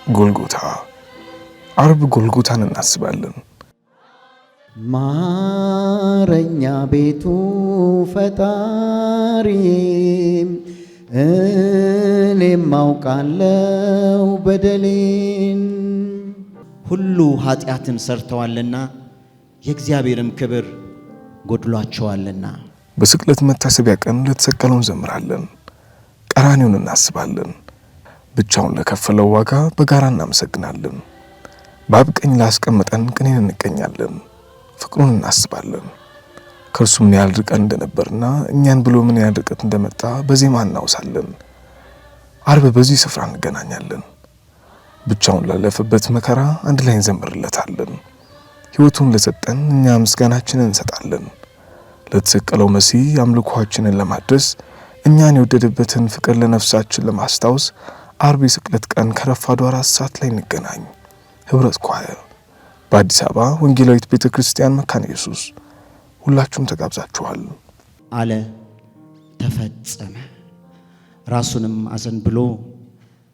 ጎልጎታ ዓርብ ጎልጎታን እናስባለን። ማረኛ ቤቱ ፈጣሪ እኔም አውቃለሁ በደሌን። ሁሉ ኃጢአትን ሰርተዋልና የእግዚአብሔርም ክብር ጎድሏቸዋልና። በስቅለት መታሰቢያ ቀን ለተሰቀለው እንዘምራለን፣ ቀራንዮውን እናስባለን። ብቻውን ለከፈለው ዋጋ በጋራ እናመሰግናለን። በአብ ቀኝ ላስቀመጠን ቅኔን እንቀኛለን፣ ፍቅሩን እናስባለን። ከእርሱ ምን ያህል ርቀን እንደነበርና እኛን ብሎ ምን ያህል ርቀት እንደመጣ በዜማ እናውሳለን። ዓርብ በዚህ ስፍራ እንገናኛለን። ብቻውን ላለፈበት መከራ አንድ ላይ እንዘምርለታለን። ሕይወቱን ለሰጠን እኛ ምስጋናችንን እንሰጣለን። ለተሰቀለው መሲህ አምልኮአችንን ለማድረስ እኛን የወደደበትን ፍቅር ለነፍሳችን ለማስታወስ ዓርብ የስቅለት ቀን ከረፋዱ 4 ሰዓት ላይ እንገናኝ። ህብረት ኳየር በአዲስ አበባ ወንጌላዊት ቤተክርስቲያን መካነ ኢየሱስ። ሁላችሁም ተጋብዛችኋል። አለ ተፈጸመ። ራሱንም አዘንብሎ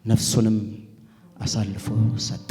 ነፍሱንም አሳልፎ ሰጠ።